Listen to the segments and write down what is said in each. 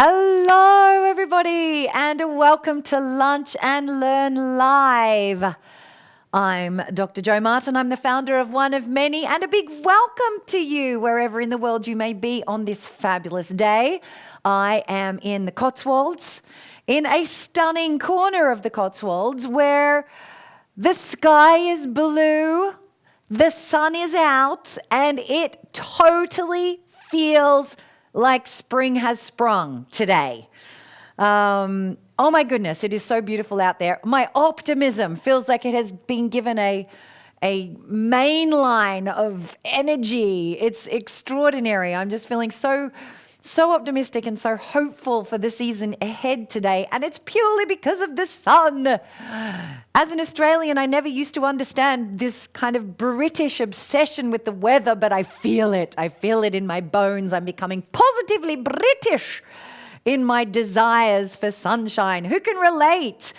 Hello, everybody, and welcome to Lunch and Learn Live. I'm Dr. Jo Martin. I'm the founder of One of Many, and a big welcome to you wherever in the world you may be on this fabulous day. I am in the Cotswolds, in a stunning corner of the Cotswolds where the sky is blue, the sun is out, and it totally feels like spring has sprung today. Oh my goodness, it is so beautiful out there. My optimism feels like it has been given a main line of energy. It's extraordinary. I'm just feeling so optimistic and so hopeful for the season ahead today. And it's purely because of the sun. As an Australian, I never used to understand this kind of British obsession with the weather, but I feel it. I feel it in my bones. I'm becoming positively British in my desires for sunshine. Who can relate?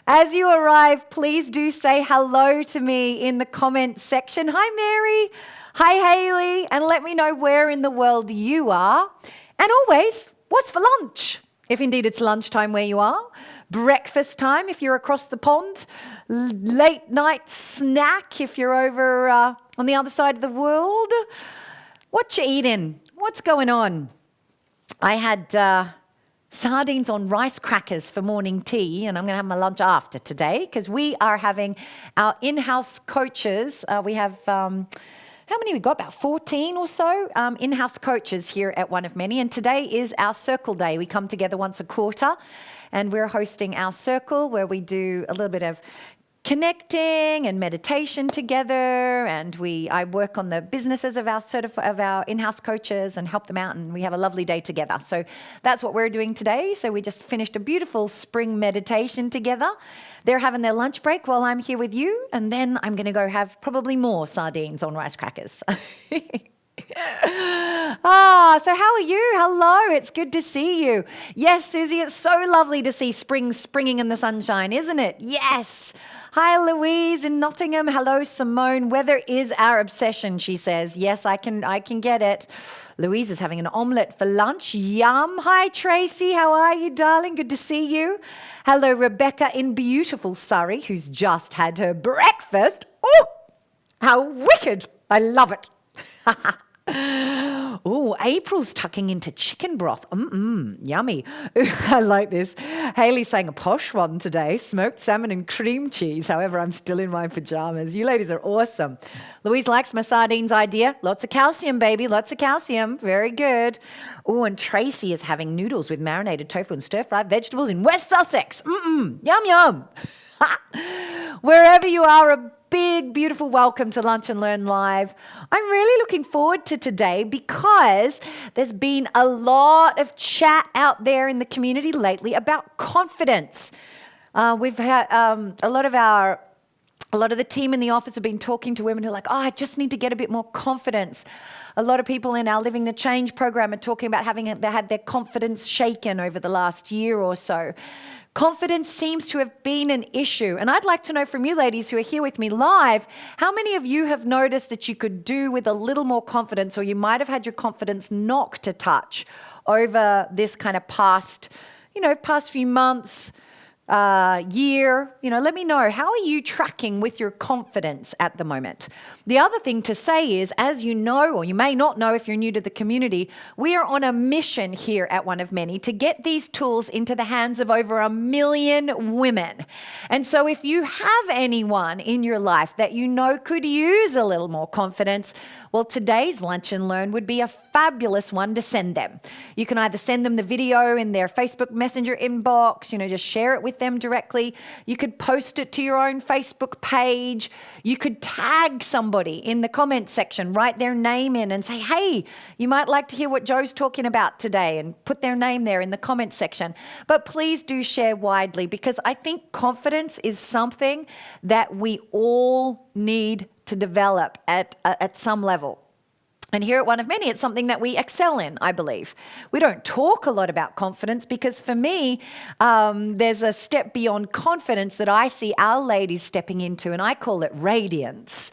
As you arrive, please do say hello to me in the comments section. Hi, Mary. Hi, Hayley. And let me know where in the world you are. And always, what's for lunch? If indeed it's lunchtime where you are. Breakfast time if you're across the pond. Late night snack if you're over on the other side of the world. What you eating? What's going on? I had sardines on rice crackers for morning tea, and I'm going to have my lunch after today because we are having our in-house coaches. We have, how many we got? About 14 or so in-house coaches here at One of Many, and today is our circle day. We come together once a quarter, and we're hosting our circle where we do a little bit of connecting and meditation together, and I work on the businesses of our in-house coaches and help them out, and we have a lovely day together. So that's what we're doing today. So we just finished a beautiful spring meditation together. They're having their lunch break while I'm here with you, and then I'm going to go have probably more sardines on rice crackers. So how are you? Hello, it's good to see you. Yes, Susie, it's so lovely to see spring springing in the sunshine, isn't it? Yes. Hi, Louise in Nottingham. Hello, Simone. Weather is our obsession, she says. Yes, I can get it. Louise is having an omelette for lunch. Yum. Hi, Tracy. How are you, darling? Good to see you. Hello, Rebecca in beautiful Surrey, who's just had her breakfast. Oh, how wicked. I love it. Oh, April's tucking into chicken broth. Yummy. I like this. Hayley's saying a posh one today. Smoked salmon and cream cheese. However, I'm still in my pajamas. You ladies are awesome. Louise likes my sardines idea. Lots of calcium, baby. Lots of calcium. Very good. Oh, and Tracy is having noodles with marinated tofu and stir-fried vegetables in West Sussex. Yum, yum. Wherever you are, a big, beautiful welcome to Lunch and Learn Live. I'm really looking forward to today because there's been a lot of chat out there in the community lately about confidence. We've had a lot of the team in the office have been talking to women who are like, I just need to get a bit more confidence. A lot of people in our Living the Change program are talking about having had their confidence shaken over the last year or so. Confidence seems to have been an issue. And I'd like to know from you ladies who are here with me live, how many of you have noticed that you could do with a little more confidence, or you might have had your confidence knocked a touch over this kind of past few months, year? Let me know. How are you tracking with your confidence at the moment? The other thing to say is, as you know, or you may not know if you're new to the community, we are on a mission here at One of Many to get these tools into the hands of over 1 million women. And so if you have anyone in your life that you know could use a little more confidence, well, today's Lunch and Learn would be a fabulous one to send them. You can either send them the video in their Facebook Messenger inbox, just share it with them directly. You could post it to your own Facebook page. You could tag somebody in the comments section, write their name in and say, hey, you might like to hear what Jo's talking about today, and put their name there in the comments section. But please do share widely, because I think confidence is something that we all need to develop at some level. And here at One of Many, it's something that we excel in, I believe. We don't talk a lot about confidence because for me, there's a step beyond confidence that I see our ladies stepping into, and I call it radiance.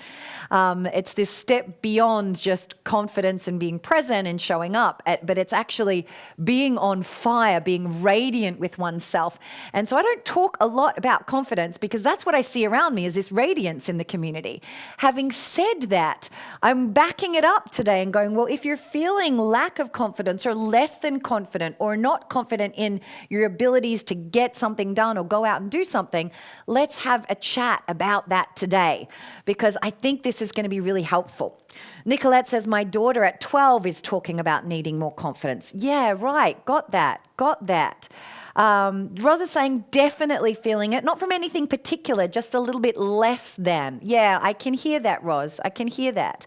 It's this step beyond just confidence and being present and showing up, but it's actually being on fire, being radiant with oneself. And so I don't talk a lot about confidence because that's what I see around me, is this radiance in the community. Having said that, I'm backing it up today and going, well, if you're feeling lack of confidence or less than confident or not confident in your abilities to get something done or go out and do something, let's have a chat about that today, because I think this is going to be really helpful. Nicolette says, my daughter at 12 is talking about needing more confidence. Yeah, right. Got that. Ros is saying, definitely feeling it, not from anything particular, just a little bit less than. Yeah, I can hear that, Ros. I can hear that.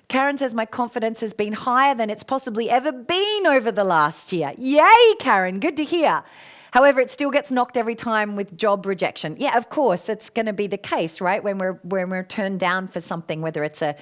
Karen says, my confidence has been higher than it's possibly ever been over the last year. Yay, Karen. Good to hear. However, it still gets knocked every time with job rejection. Yeah, of course, it's going to be the case, right? When we're turned down for something, whether it's a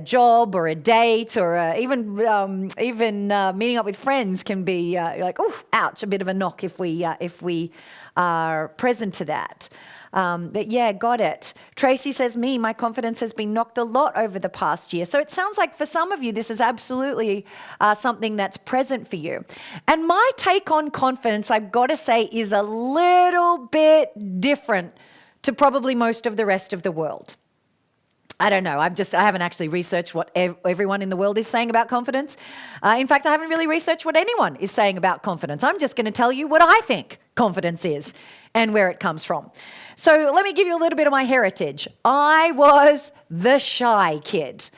job or a date or even meeting up with friends can be like, oh, ouch, a bit of a knock if we are present to that. But yeah, got it. Tracy says, my confidence has been knocked a lot over the past year. So it sounds like for some of you, this is absolutely something that's present for you. And my take on confidence, I've got to say, is a little bit different to probably most of the rest of the world. I don't know. I haven't actually researched what everyone in the world is saying about confidence. In fact, I haven't really researched what anyone is saying about confidence. I'm just going to tell you what I think confidence is and where it comes from. So let me give you a little bit of my heritage. I was the shy kid.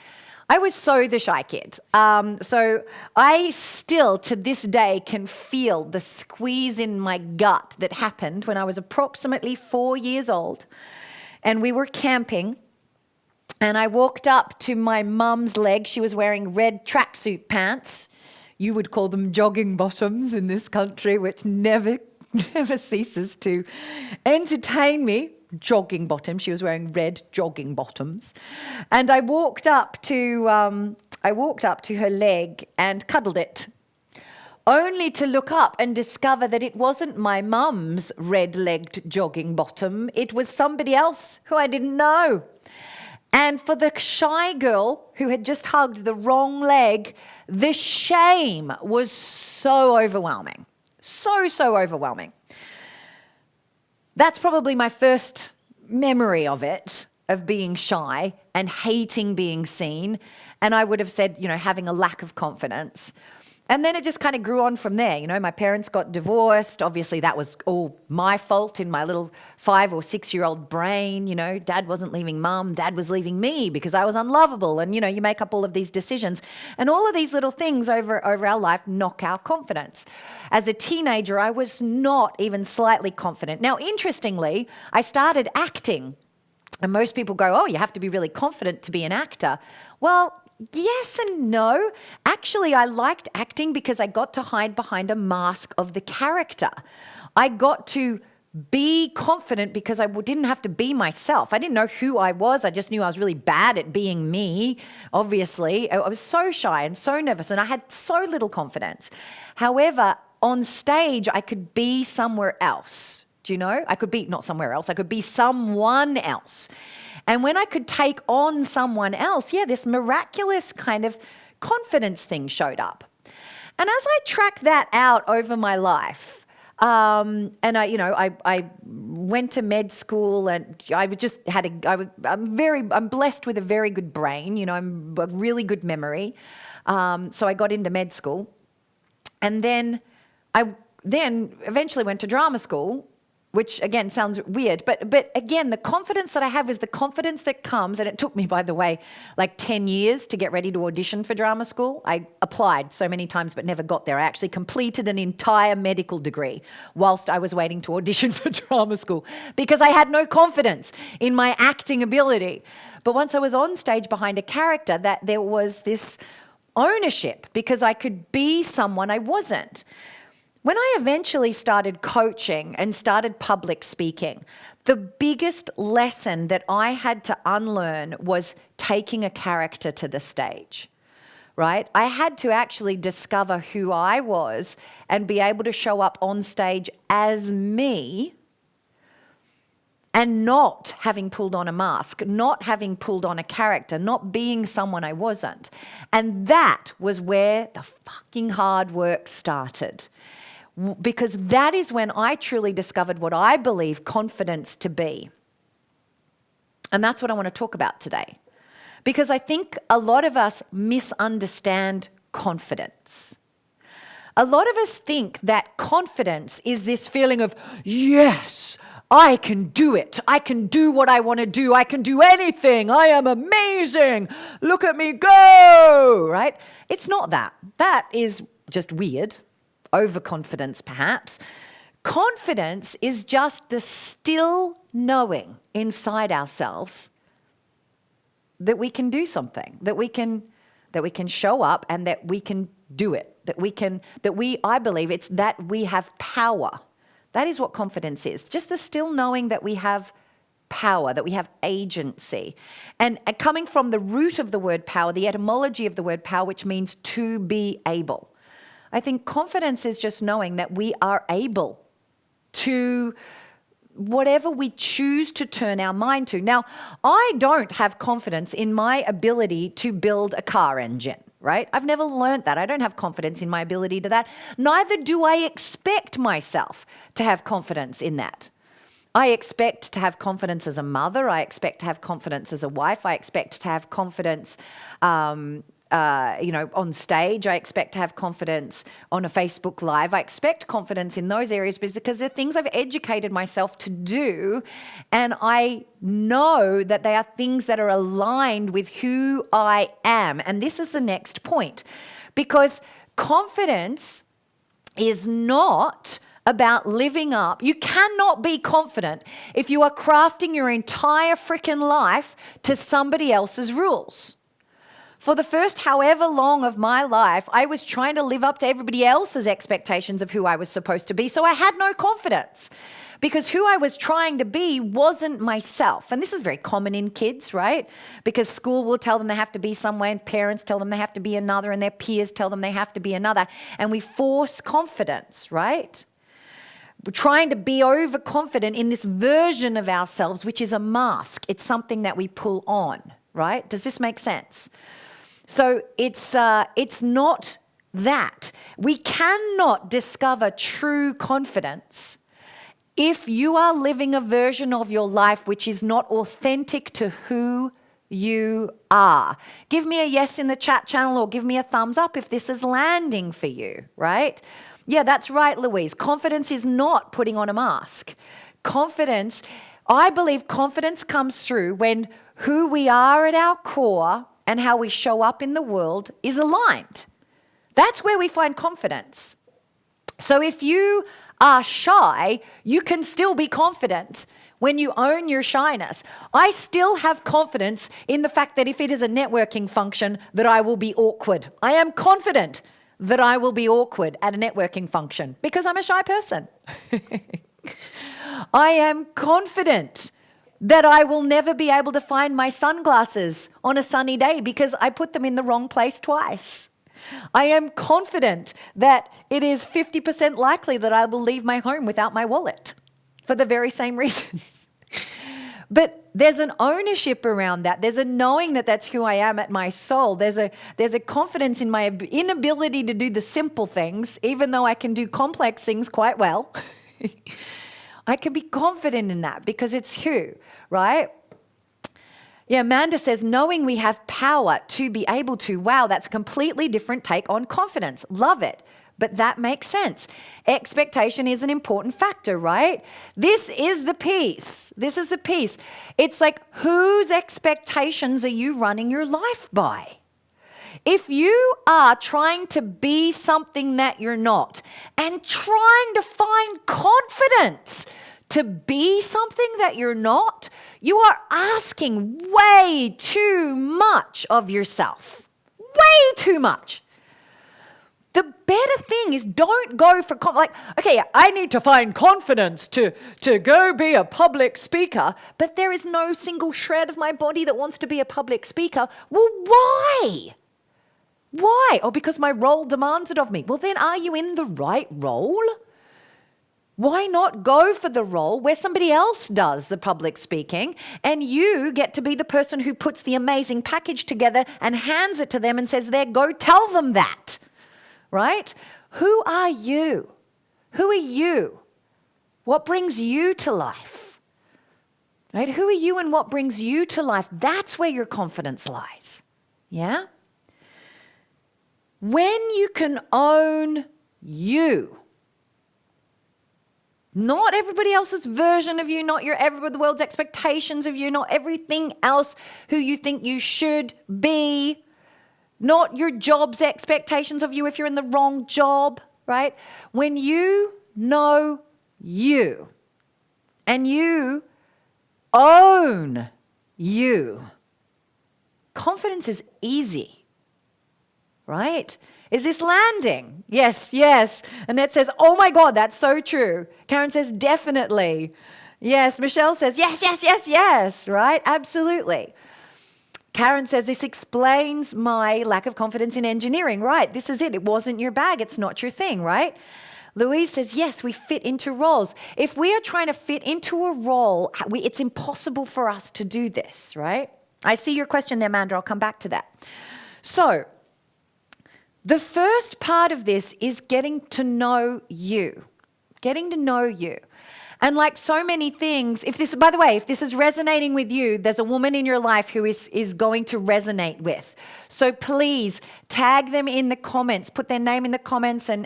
I was so the shy kid. So I still, to this day, can feel the squeeze in my gut that happened when I was approximately 4 years old. And we were camping. And I walked up to my mum's leg. She was wearing red tracksuit pants. You would call them jogging bottoms in this country, which never ceases to entertain me. Jogging bottoms. She was wearing red jogging bottoms. And I walked up to her leg and cuddled it, only to look up and discover that it wasn't my mum's red-legged jogging bottom. It was somebody else who I didn't know. And for the shy girl who had just hugged the wrong leg, the shame was so overwhelming. So overwhelming. That's probably my first memory of it, of being shy and hating being seen. And I would have said, having a lack of confidence. And then it just kind of grew on from there. My parents got divorced. Obviously, that was all my fault in my little 5 or 6 year old brain. Dad wasn't leaving mum. Dad was leaving me because I was unlovable. And, you make up all of these decisions. And all of these little things over our life knock our confidence. As a teenager, I was not even slightly confident. Now, interestingly, I started acting. And most people go, oh, you have to be really confident to be an actor. Well, yes and no. Actually, I liked acting because I got to hide behind a mask of the character. I got to be confident because I didn't have to be myself. I didn't know who I was. I just knew I was really bad at being me, obviously. I was so shy and so nervous, and I had so little confidence. However, on stage, I could be somewhere else. Do you know? I could be not somewhere else. I could be someone else. And when I could take on someone else, this miraculous kind of confidence thing showed up. And as I track that out over my life, and I went to med school, and I'm blessed with a very good brain. I'm a really good memory. So I got into med school, and then I eventually went to drama school, which again sounds weird, but again, the confidence that I have is the confidence that comes, and it took me, by the way, like 10 years to get ready to audition for drama school. I applied so many times but never got there. I actually completed an entire medical degree whilst I was waiting to audition for drama school because I had no confidence in my acting ability. But once I was on stage behind a character, that there was this ownership because I could be someone I wasn't. When I eventually started coaching and started public speaking, the biggest lesson that I had to unlearn was taking a character to the stage, right? I had to actually discover who I was and be able to show up on stage as me and not having pulled on a mask, not having pulled on a character, not being someone I wasn't. And that was where the fucking hard work started. Because that is when I truly discovered what I believe confidence to be. And that's what I want to talk about today. Because I think a lot of us misunderstand confidence. A lot of us think that confidence is this feeling of, yes, I can do it. I can do what I want to do. I can do anything. I am amazing. Look at me go, right? It's not that. That is just weird. Overconfidence, perhaps. Confidence is just the still knowing inside ourselves that we can do something, that we can show up and that we can do it, I believe it's that we have power. That is what confidence is. Just the still knowing that we have power, that we have agency. And coming from the root of the word power, the etymology of the word power, which means to be able. I think confidence is just knowing that we are able to whatever we choose to turn our mind to. Now, I don't have confidence in my ability to build a car engine, right? I've never learned that. I don't have confidence in my ability to that. Neither do I expect myself to have confidence in that. I expect to have confidence as a mother. I expect to have confidence as a wife. I expect to have confidence on stage. I expect to have confidence on a Facebook Live. I expect confidence in those areas because they're things I've educated myself to do. And I know that they are things that are aligned with who I am. And this is the next point. Because confidence is not about living up. You cannot be confident if you are crafting your entire freaking life to somebody else's rules. For the first however long of my life, I was trying to live up to everybody else's expectations of who I was supposed to be. So I had no confidence because who I was trying to be wasn't myself. And this is very common in kids, right? Because school will tell them they have to be somewhere, and parents tell them they have to be another, and their peers tell them they have to be another. And we force confidence, right? We're trying to be overconfident in this version of ourselves, which is a mask. It's something that we pull on, right? Does this make sense? So it's not that. We cannot discover true confidence if you are living a version of your life which is not authentic to who you are. Give me a yes in the chat channel or give me a thumbs up if this is landing for you, right? Yeah, that's right, Louise. Confidence is not putting on a mask. Confidence, I believe confidence comes through when who we are at our core and how we show up in the world is aligned. That's where we find confidence. So if you are shy, you can still be confident when you own your shyness. I still have confidence in the fact that if it is a networking function, that I will be awkward. I am confident that I will be awkward at a networking function because I'm a shy person. I am confident that I will never be able to find my sunglasses on a sunny day because I put them in the wrong place twice. I am confident that it is 50% likely that I will leave my home without my wallet for the very same reasons. But there's an ownership around that. There's a knowing that that's who I am at my soul. There's a confidence in my inability to do the simple things, even though I can do complex things quite well. I can be confident in that because it's who, right? Yeah, Amanda says, knowing we have power to be able to. Wow, that's a completely different take on confidence. Love it. But that makes sense. Expectation is an important factor, right? This is the piece. This is the piece. It's like, whose expectations are you running your life by? If you are trying to be something that you're not and trying to find confidence to be something that you're not, you are asking way too much of yourself. Way too much. The better thing is don't go for, okay, I need to find confidence to go be a public speaker, but there is no single shred of my body that wants to be a public speaker. Well, why? Why? Oh, because my role demands it of me. Well, then are you in the right role? Why not go for the role where somebody else does the public speaking and you get to be the person who puts the amazing package together and hands it to them and says, there, go tell them that, right? Who are you? Who are you? What brings you to life? Right? Who are you and what brings you to life? That's where your confidence lies. Yeah? When you can own you, not everybody else's version of you, not the world's expectations of you, not everything else who you think you should be, not your job's expectations of you if you're in the wrong job, right? When you know you and you own you, confidence is easy, right? Is this landing? Yes, yes. Annette says, oh my God, that's so true. Karen says, definitely. Yes, Michelle says, yes, yes, yes, yes, right? Absolutely. Karen says, this explains my lack of confidence in engineering. Right, this is it. It wasn't your bag. It's not your thing, right? Louise says, yes, we fit into roles. If we are trying to fit into a role, it's impossible for us to do this, right? I see your question there, Amanda. I'll come back to that. So, the first part of this is getting to know you. Getting to know you. And like so many things, by the way, if this is resonating with you, there's a woman in your life who is going to resonate with. So please tag them in the comments, put their name in the comments and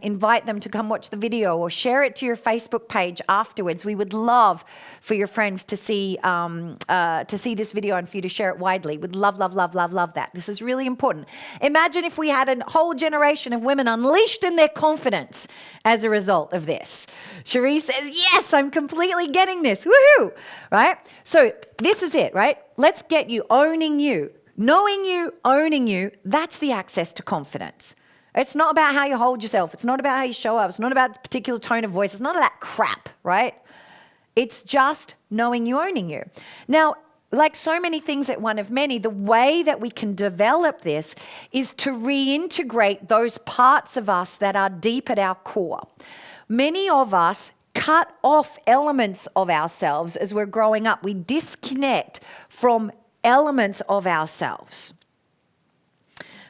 invite them to come watch the video or share it to your Facebook page afterwards. We would love for your friends to see this video and for you to share it widely. We'd love, love, love, love, love that. This is really important. Imagine if we had a whole generation of women unleashed in their confidence as a result of this. Cherie says, yes, I'm completely getting this. Woohoo! Right? So this is it, right? Let's get you owning you. Knowing you, owning you, that's the access to confidence. It's not about how you hold yourself. It's not about how you show up. It's not about the particular tone of voice. It's none of that crap, right? It's just knowing you, owning you. Now, like so many things at One of Many, the way that we can develop this is to reintegrate those parts of us that are deep at our core. Many of us cut off elements of ourselves as we're growing up. We disconnect from elements of ourselves.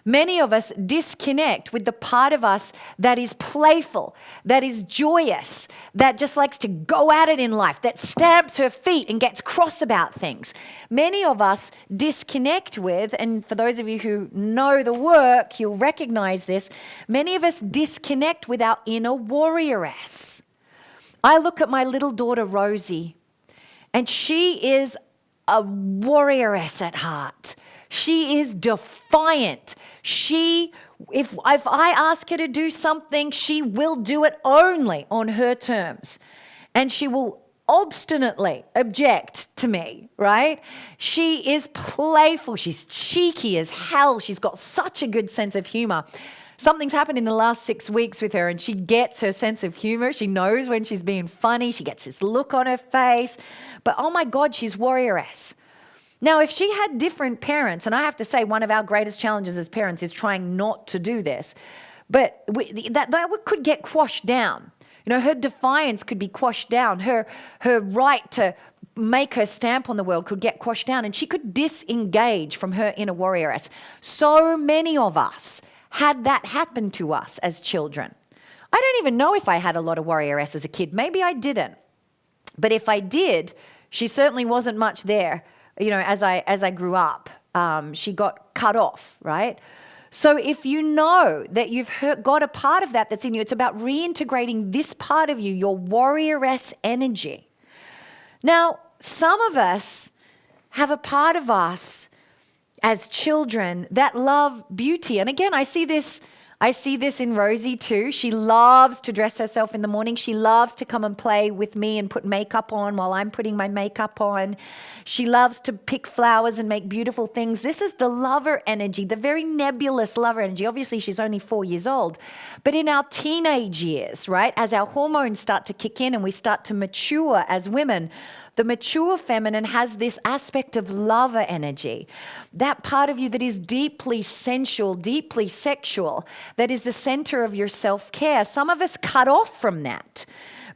Many of us disconnect with the part of us that is playful, that is joyous, that just likes to go at it in life, that stamps her feet and gets cross about things. Many of us disconnect with, and for those of you who know the work, you'll recognize this, many of us disconnect with our inner warrioress. I look at my little daughter, Rosie, and she is a warrioress at heart. She is defiant. If I ask her to do something, she will do it only on her terms. And she will obstinately object to me, right? She is playful. She's cheeky as hell. She's got such a good sense of humor. Something's happened in the last 6 weeks with her and she gets her sense of humor. She knows when she's being funny. She gets this look on her face. But oh my God, she's warrioress. Now, if she had different parents, and I have to say one of our greatest challenges as parents is trying not to do this, but that could get quashed down. You know, her defiance could be quashed down. Her right to make her stamp on the world could get quashed down, and she could disengage from her inner warrioress. So many of us had that happen to us as children. I don't even know if I had a lot of warrioress as a kid. Maybe I didn't. But if I did, she certainly wasn't much there. You know, as I grew up, she got cut off, right? So if you know that you've got a part of that that's in you, it's about reintegrating this part of you, your warrioress energy. Now, some of us have a part of us as children that love beauty. And again, I see this in Rosie too. She loves to dress herself in the morning. She loves to come and play with me and put makeup on while I'm putting my makeup on. She loves to pick flowers and make beautiful things. This is the lover energy, the very nebulous lover energy. Obviously, she's only 4 years old. But in our teenage years, right, as our hormones start to kick in and we start to mature as women, the mature feminine has this aspect of lover energy, that part of you that is deeply sensual, deeply sexual, that is the center of your self-care. Some of us cut off from that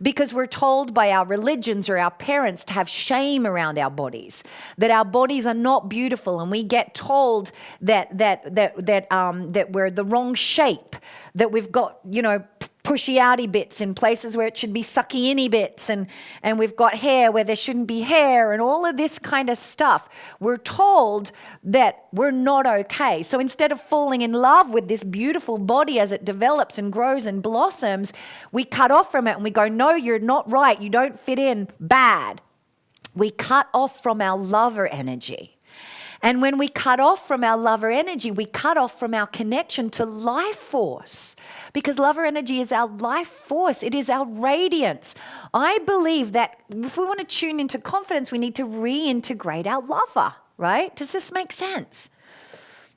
because we're told by our religions or our parents to have shame around our bodies, that our bodies are not beautiful, and we get told that we're the wrong shape, that we've got, pushy outy bits in places where it should be sucky inny bits, and we've got hair where there shouldn't be hair, and all of this kind of stuff. We're told that we're not okay. So instead of falling in love with this beautiful body as it develops and grows and blossoms, we cut off from it and we go, no, you're not right. You don't fit in. Bad. We cut off from our lover energy. And when we cut off from our lover energy, we cut off from our connection to life force, because lover energy is our life force. It is our radiance. I believe that if we want to tune into confidence, we need to reintegrate our lover, right? Does this make sense?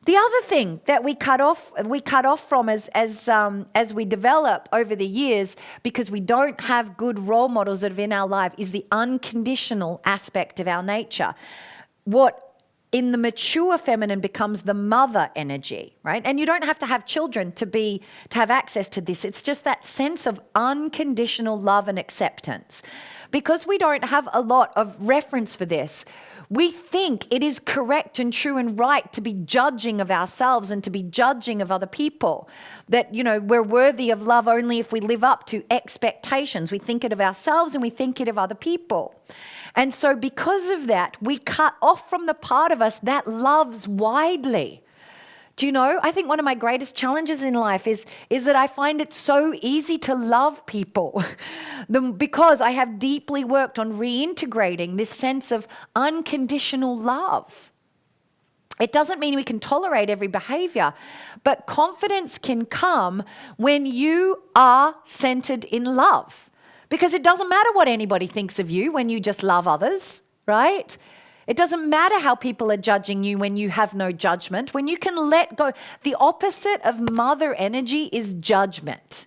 The other thing that we cut off from as we develop over the years, because we don't have good role models that are in our life, is the unconditional aspect of our nature. What in the mature feminine becomes the mother energy, right? And you don't have to have children to have access to this. It's just that sense of unconditional love and acceptance. Because we don't have a lot of reference for this, we think it is correct and true and right to be judging of ourselves and to be judging of other people. That, we're worthy of love only if we live up to expectations. We think it of ourselves and we think it of other people. And so because of that, we cut off from the part of us that loves widely. Do you know, I think one of my greatest challenges in life is that I find it so easy to love people because I have deeply worked on reintegrating this sense of unconditional love. It doesn't mean we can tolerate every behavior, but confidence can come when you are centered in love. Because it doesn't matter what anybody thinks of you when you just love others, right? It doesn't matter how people are judging you when you have no judgment, when you can let go. The opposite of mother energy is judgment,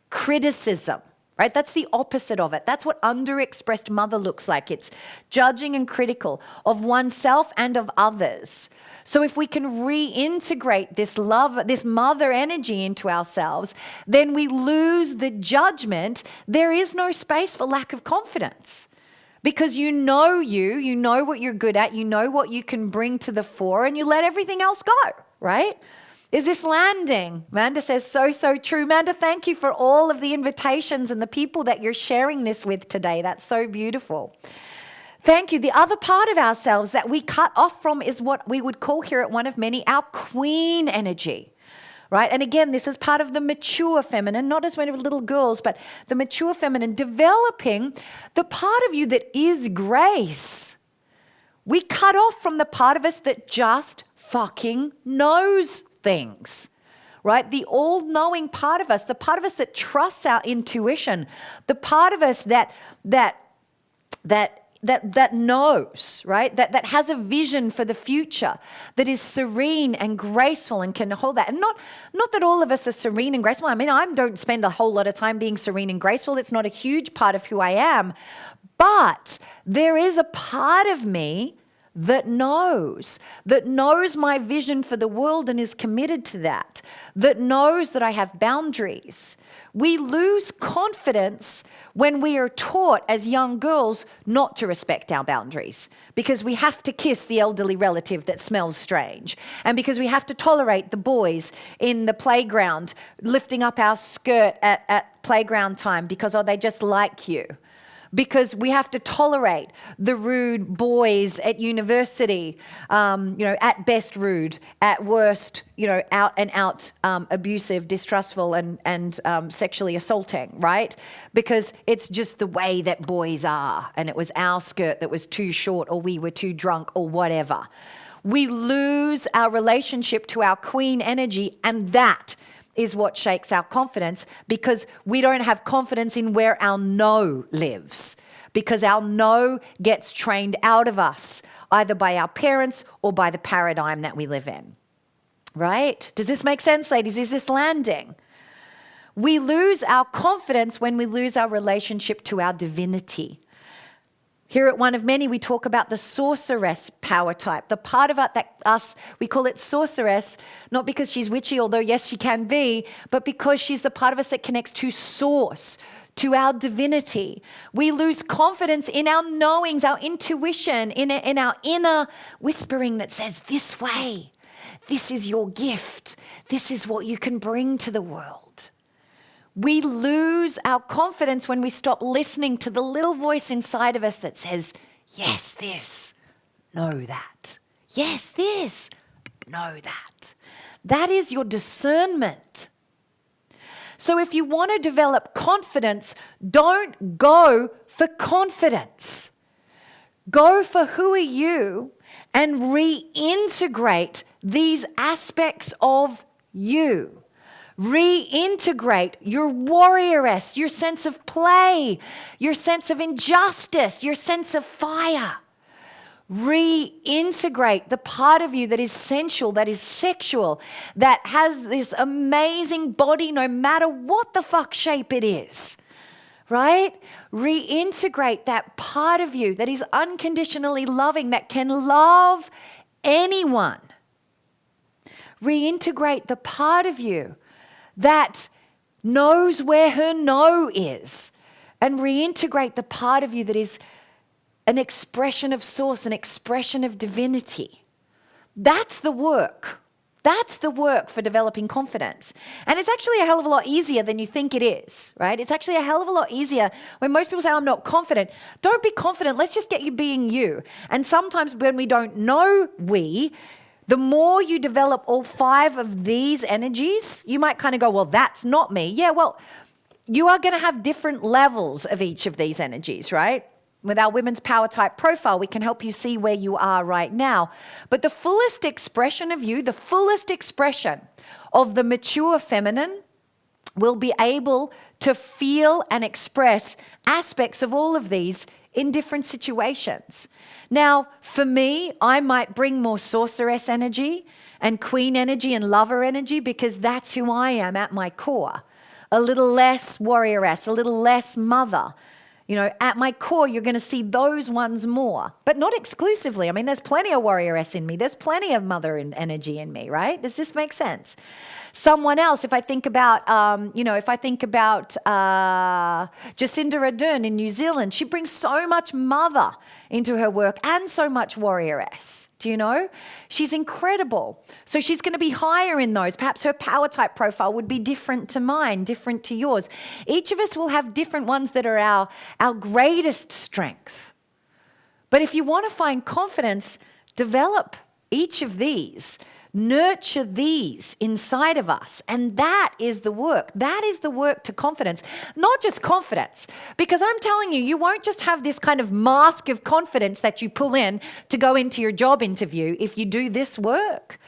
criticism, right? That's the opposite of it. That's what underexpressed mother looks like. It's judging and critical of oneself and of others. So if we can reintegrate this love, this mother energy into ourselves, then we lose the judgment. There is no space for lack of confidence. Because you know what you're good at, you know what you can bring to the fore, and you let everything else go, right? Is this landing? Manda says, so true. Manda, thank you for all of the invitations and the people that you're sharing this with today. That's so beautiful. Thank you. The other part of ourselves that we cut off from is what we would call here at One of Many, our queen energy, right? And again, this is part of the mature feminine, not as many little girls, but the mature feminine, developing the part of you that is grace. We cut off from the part of us that just fucking knows things, right? The all-knowing part of us, the part of us that trusts our intuition, the part of us that knows, right? That has a vision for the future, that is serene and graceful and can hold that. And not that all of us are serene and graceful. I mean, I don't spend a whole lot of time being serene and graceful. It's not a huge part of who I am. But there is a part of me that knows my vision for the world and is committed to that knows that I have boundaries. We lose confidence when we are taught as young girls not to respect our boundaries, because we have to kiss the elderly relative that smells strange, and because we have to tolerate the boys in the playground lifting up our skirt at playground time because, they just like you. Because we have to tolerate the rude boys at university, at best rude, at worst, out and out abusive, distrustful, and sexually assaulting, right? Because it's just the way that boys are, and it was our skirt that was too short, or we were too drunk, or whatever. We lose our relationship to our queen energy, and that is what shakes our confidence, because we don't have confidence in where our no lives, because our no gets trained out of us either by our parents or by the paradigm that we live in, right? Does this make sense, ladies? Is this landing? We lose our confidence when we lose our relationship to our divinity. Here at One of Many, we talk about the sorceress power type, the part of us, we call it sorceress, not because she's witchy, although yes, she can be, but because she's the part of us that connects to source, to our divinity. We lose confidence in our knowings, our intuition, in our inner whispering that says, this way, this is your gift, this is what you can bring to the world. We lose our confidence when we stop listening to the little voice inside of us that says, yes, this, no, that. Yes, this, no, that. That is your discernment. So if you want to develop confidence, don't go for confidence. Go for who are you and reintegrate these aspects of you. Reintegrate your warrioress, your sense of play, your sense of injustice, your sense of fire. Reintegrate the part of you that is sensual, that is sexual, that has this amazing body no matter what the fuck shape it is, right? Reintegrate that part of you that is unconditionally loving, that can love anyone. Reintegrate the part of you that knows where her no is, and reintegrate the part of you that is an expression of source, an expression of divinity. That's the work. That's the work for developing confidence. And it's actually a hell of a lot easier than you think it is, right? It's actually a hell of a lot easier when most people say, I'm not confident. Don't be confident. Let's just get you being you. And sometimes when we don't know the more you develop all 5 of these energies, you might kind of go, well, that's not me. Yeah, well, you are going to have different levels of each of these energies, right? With our women's power type profile, we can help you see where you are right now. But the fullest expression of you, the fullest expression of the mature feminine will be able to feel and express aspects of all of these in different situations. Now, for me, I might bring more sorceress energy and queen energy and lover energy because that's who I am at my core. A little less warrioress, a little less mother. You know, at my core, you're going to see those ones more, but not exclusively. I mean, there's plenty of warrioress in me. There's plenty of mother energy in me, right? Does this make sense? Someone else, if I think about, Jacinda Ardern in New Zealand, she brings so much mother into her work and so much warrioress. Do you know? She's incredible. So she's going to be higher in those. Perhaps her power type profile would be different to mine, different to yours. Each of us will have different ones that are our greatest strength. But if you want to find confidence, develop each of these. Nurture these inside of us. And that is the work. That is the work to confidence. Not just confidence. Because I'm telling you, you won't just have this kind of mask of confidence that you pull in to go into your job interview if you do this work.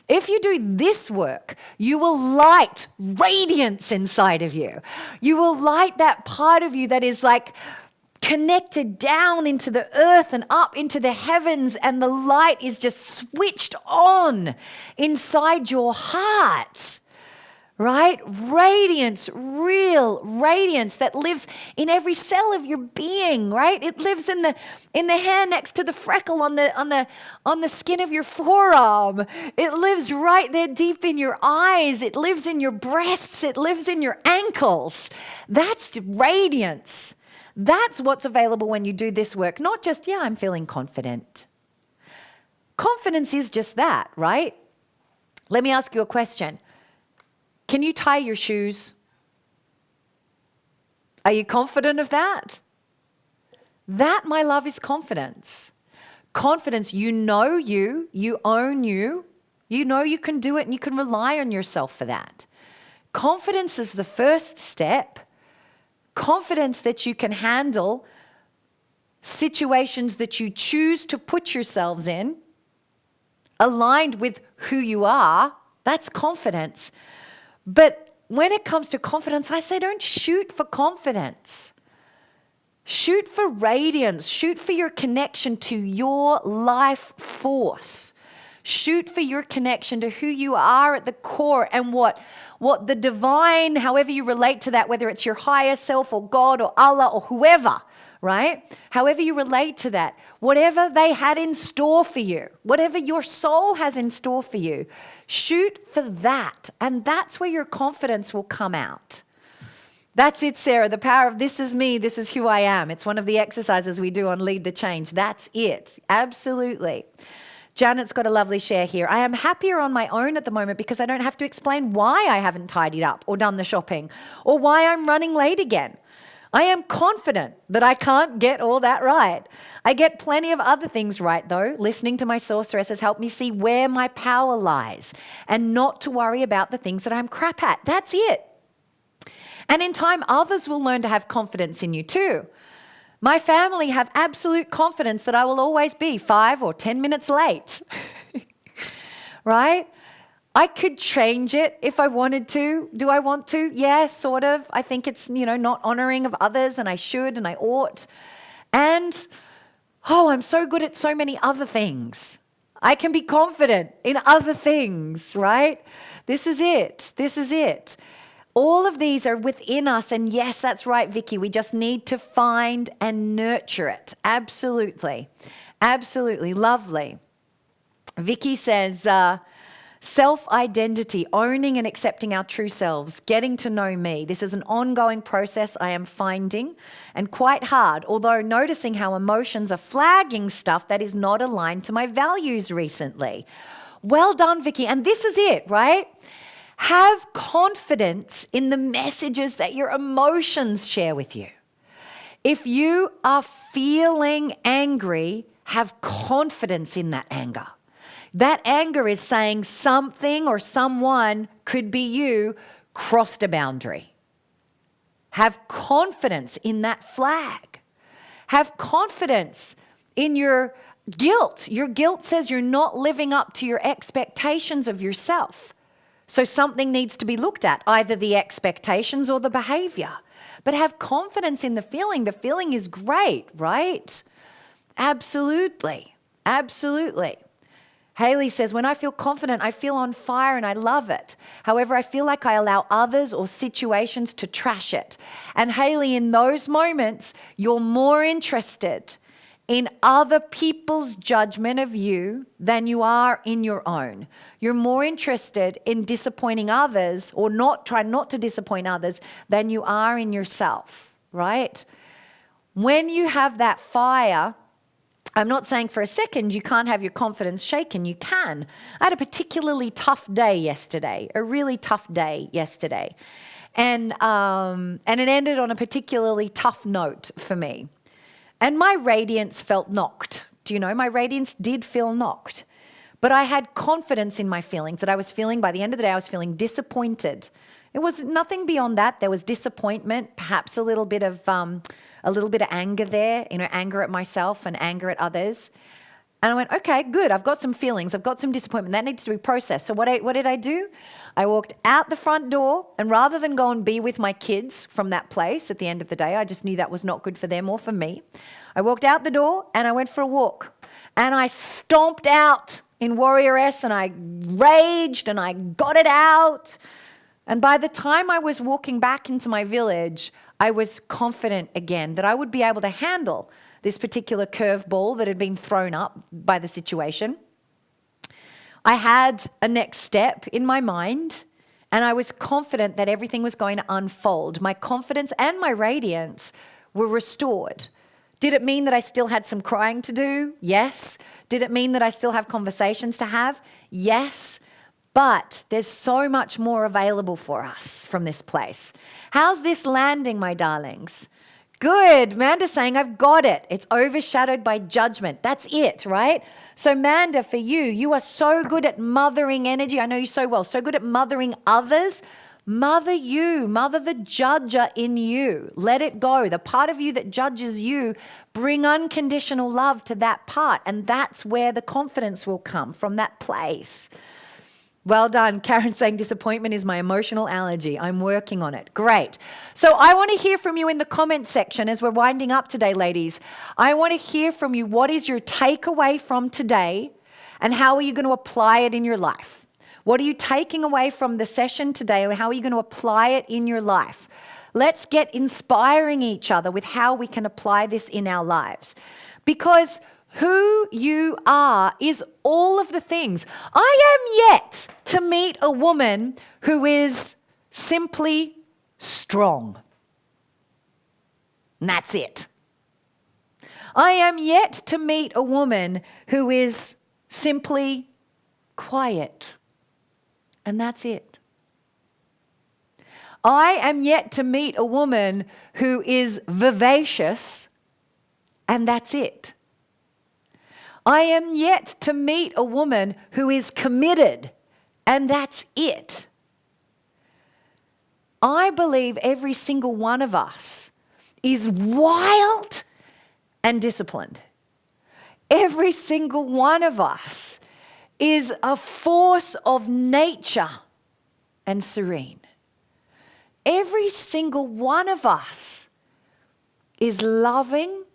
If you do this work, you will light radiance inside of you. You will light that part of you that is like connected down into the earth and up into the heavens, and the light is just switched on inside your heart, right? Radiance, real radiance that lives in every cell of your being, right? It lives in the hair next to the freckle on the skin of your forearm. It lives right there deep in your eyes. It lives in your breasts. It lives in your ankles. That's radiance. That's what's available when you do this work. Not just, yeah, I'm feeling confident. Confidence is just that, right? Let me ask you a question. Can you tie your shoes? Are you confident of that? That, my love, is confidence. Confidence, you know you own you know you can do it and you can rely on yourself for that. Confidence is the first step. Confidence that you can handle situations that you choose to put yourselves in, aligned with who you are, that's confidence. But when it comes to confidence, I say don't shoot for confidence. Shoot for radiance. Shoot for your connection to your life force. Shoot for your connection to who you are at the core and what the divine, however you relate to that, whether it's your higher self or God or Allah or whoever, right? However you relate to that, whatever they had in store for you, whatever your soul has in store for you, shoot for that. And that's where your confidence will come out. That's it, Sarah. The power of this is me. This is who I am. It's one of the exercises we do on Lead the Change. That's it. Absolutely. Janet's got a lovely share here. I am happier on my own at the moment because I don't have to explain why I haven't tidied up or done the shopping or why I'm running late again. I am confident that I can't get all that right. I get plenty of other things right, though. Listening to my sorceress has helped me see where my power lies and not to worry about the things that I'm crap at. That's it. And in time, others will learn to have confidence in you too. My family have absolute confidence that I will always be 5 or 10 minutes late, right? I could change it if I wanted to. Do I want to? Yeah, sort of. I think it's, not honoring of others, and I should and I ought. And, I'm so good at so many other things. I can be confident in other things, right? This is it. This is it. All of these are within us. And yes, that's right, Vicky. We just need to find and nurture it. Absolutely. Absolutely. Lovely. Vicky says, self-identity, owning and accepting our true selves, getting to know me. This is an ongoing process I am finding and quite hard, although noticing how emotions are flagging stuff that is not aligned to my values recently. Well done, Vicky. And this is it, right? Have confidence in the messages that your emotions share with you. If you are feeling angry, have confidence in that anger. That anger is saying something or someone, could be you, crossed a boundary. Have confidence in that flag. Have confidence in your guilt. Your guilt says you're not living up to your expectations of yourself. So something needs to be looked at, either the expectations or the behavior. But have confidence in the feeling. The feeling is great, right? Absolutely. Absolutely. Haley says, when I feel confident, I feel on fire and I love it. However, I feel like I allow others or situations to trash it. And Haley, in those moments, you're more interested in other people's judgment of you than you are in your own. You're more interested in disappointing others or try not to disappoint others than you are in yourself, right? When you have that fire, I'm not saying for a second you can't have your confidence shaken. You can. I had a particularly tough day yesterday, a really tough day yesterday. And it ended on a particularly tough note for me. And my radiance felt knocked. Do you know, my radiance did feel knocked. But I had confidence in my feelings that I was feeling, by the end of the day, I was feeling disappointed. It was nothing beyond that. There was disappointment, perhaps a little bit of anger there, anger at myself and anger at others. And I went, okay, good. I've got some feelings. I've got some disappointment. That needs to be processed. So what did I do? I walked out the front door, and rather than go and be with my kids from that place at the end of the day, I just knew that was not good for them or for me. I walked out the door and I went for a walk. And I stomped out in Warrioress and I raged and I got it out. And by the time I was walking back into my village, I was confident again that I would be able to handle this particular curveball that had been thrown up by the situation. I had a next step in my mind, and I was confident that everything was going to unfold. My confidence and my radiance were restored. Did it mean that I still had some crying to do? Yes. Did it mean that I still have conversations to have? Yes. But there's so much more available for us from this place. How's this landing, my darlings? Good. Manda's saying, I've got it. It's overshadowed by judgment. That's it, right? So Manda, for you, you are so good at mothering energy. I know you so well. So good at mothering others. Mother you. Mother the judger in you. Let it go. The part of you that judges you, bring unconditional love to that part. And that's where the confidence will come, from that place. Well done. Karen saying disappointment is my emotional allergy. I'm working on it. Great. So I want to hear from you in the comment section as we're winding up today, ladies. I want to hear from you. What is your takeaway from today? And how are you going to apply it in your life? What are you taking away from the session today, and how are you going to apply it in your life? Let's get inspiring each other with how we can apply this in our lives. Because who you are is all of the things. I am yet to meet a woman who is simply strong. And that's it. I am yet to meet a woman who is simply quiet. And that's it. I am yet to meet a woman who is vivacious. And that's it. I am yet to meet a woman who is committed, and that's it. I believe every single one of us is wild and disciplined. Every single one of us is a force of nature and serene. Every single one of us is loving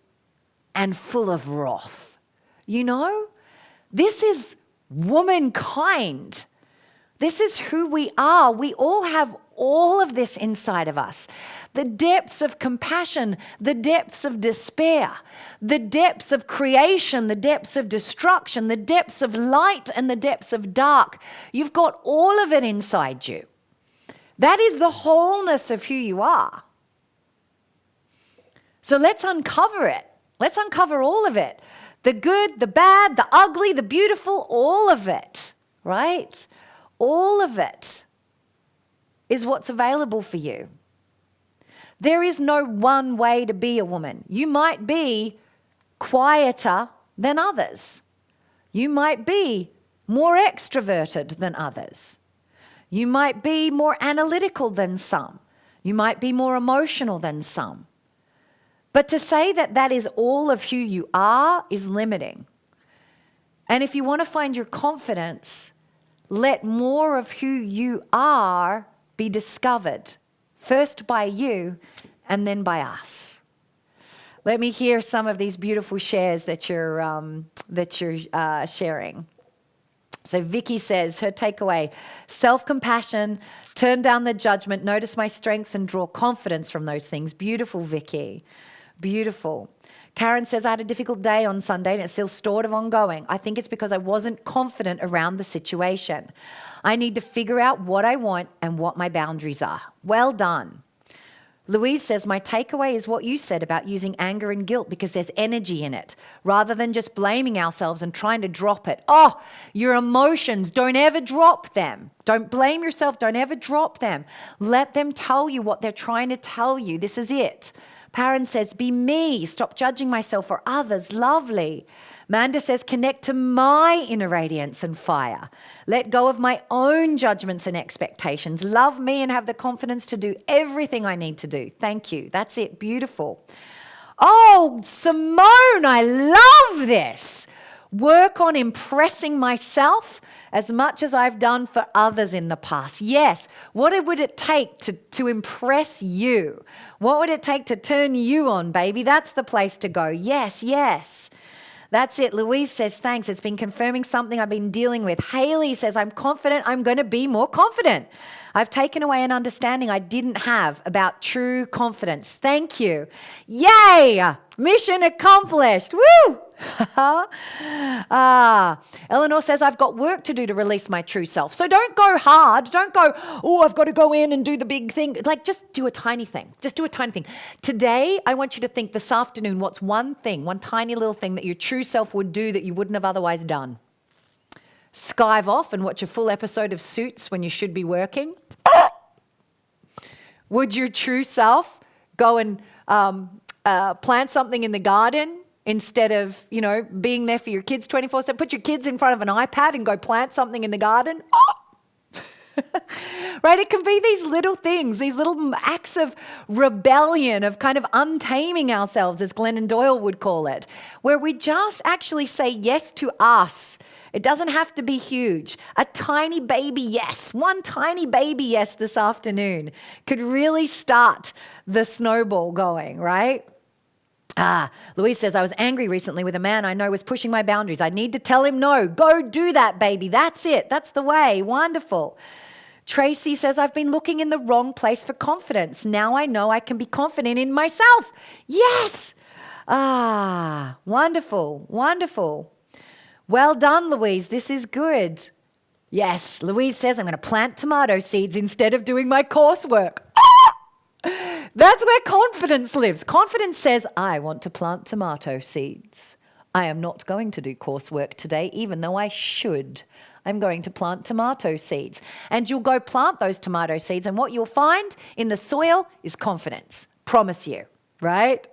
and full of wrath. You know, this is womankind. This is who we are. We all have all of this inside of us. The depths of compassion, the depths of despair, the depths of creation, the depths of destruction, the depths of light and the depths of dark. You've got all of it inside you. That is the wholeness of who you are. So let's uncover it. Let's uncover all of it. The good, the bad, the ugly, the beautiful, all of it, right? All of it is what's available for you. There is no one way to be a woman. You might be quieter than others. You might be more extroverted than others. You might be more analytical than some. You might be more emotional than some. But to say that that is all of who you are is limiting. And if you want to find your confidence, let more of who you are be discovered, first by you and then by us. Let me hear some of these beautiful shares that you're sharing. So Vicky says, her takeaway, self-compassion, turn down the judgment, notice my strengths and draw confidence from those things. Beautiful, Vicky. Beautiful. Karen says, I had a difficult day on Sunday and it's still sort of ongoing. I think it's because I wasn't confident around the situation. I need to figure out what I want and what my boundaries are. Well done. Louise says, my takeaway is what you said about using anger and guilt because there's energy in it, rather than just blaming ourselves and trying to drop it. Oh, your emotions, don't ever drop them. Don't blame yourself, don't ever drop them. Let them tell you what they're trying to tell you. This is it. Perrin says, be me. Stop judging myself or others. Lovely. Manda says, connect to my inner radiance and fire. Let go of my own judgments and expectations. Love me and have the confidence to do everything I need to do. Thank you. That's it. Beautiful. Oh, Simone, I love this. Work on impressing myself as much as I've done for others in the past. Yes. What would it take to impress you? What would it take to turn you on, baby? That's the place to go. Yes, yes. That's it. Louise says, thanks. It's been confirming something I've been dealing with. Haley says, I'm confident I'm going to be more confident. I've taken away an understanding I didn't have about true confidence. Thank you. Yay! Mission accomplished. Woo! Eleanor says, I've got work to do to release my true self. So don't go hard. Don't go, oh, I've got to go in and do the big thing. Like, just do a tiny thing. Just do a tiny thing. Today, I want you to think this afternoon, what's one thing, one tiny little thing that your true self would do that you wouldn't have otherwise done? Skive off and watch a full episode of Suits when you should be working? Would your true self go and plant something in the garden instead of, being there for your kids 24/7? Put your kids in front of an iPad and go plant something in the garden? Right? It can be these little things, these little acts of rebellion, of kind of untaming ourselves, as Glennon Doyle would call it, where we just actually say yes to us. It doesn't have to be huge. A tiny baby yes, one tiny baby yes this afternoon could really start the snowball going, right? Louise says, I was angry recently with a man I know was pushing my boundaries. I need to tell him no. Go do that, baby. That's it. That's the way. Wonderful. Tracy says, I've been looking in the wrong place for confidence. Now I know I can be confident in myself. Yes. Wonderful. Wonderful. Well done, Louise. This is good. Yes. Louise says, I'm going to plant tomato seeds instead of doing my coursework. That's where confidence lives. Confidence says, I want to plant tomato seeds. I am not going to do coursework today, even though I should. I'm going to plant tomato seeds. And you'll go plant those tomato seeds, and what you'll find in the soil is confidence. Promise you, right?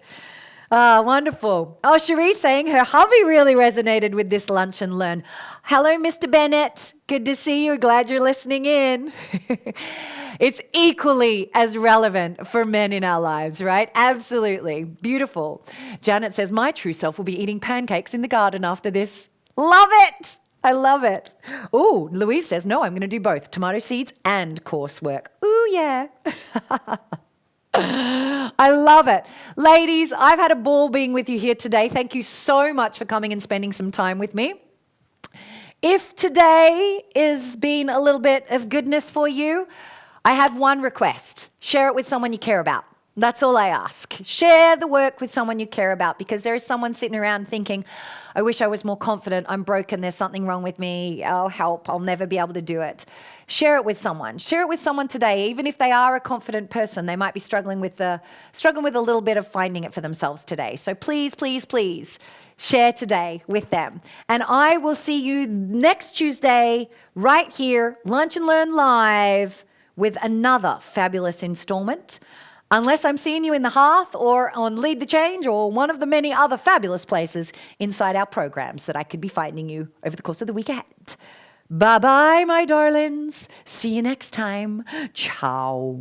Wonderful. Oh, Cherie saying her hubby really resonated with this lunch and learn. Hello, Mr. Bennett. Good to see you. Glad you're listening in. It's equally as relevant for men in our lives, right? Absolutely. Beautiful. Janet says, my true self will be eating pancakes in the garden after this. Love it. I love it. Oh, Louise says, no, I'm going to do both tomato seeds and coursework. Ooh, yeah. I love it. Ladies, I've had a ball being with you here today. Thank you so much for coming and spending some time with me. If today has been a little bit of goodness for you, I have one request. Share it with someone you care about. That's all I ask. Share the work with someone you care about, because there is someone sitting around thinking, I wish I was more confident. I'm broken. There's something wrong with me. Oh, help. I'll never be able to do it. Share it with someone. Share it with someone today. Even if they are a confident person, they might be struggling with a little bit of finding it for themselves today. So please, please, please share today with them. And I will see you next Tuesday right here, Lunch and Learn Live, with another fabulous installment. Unless I'm seeing you in the Hearth or on Lead the Change or one of the many other fabulous places inside our programs that I could be finding you over the course of the week ahead. Bye-bye, my darlings. See you next time. Ciao.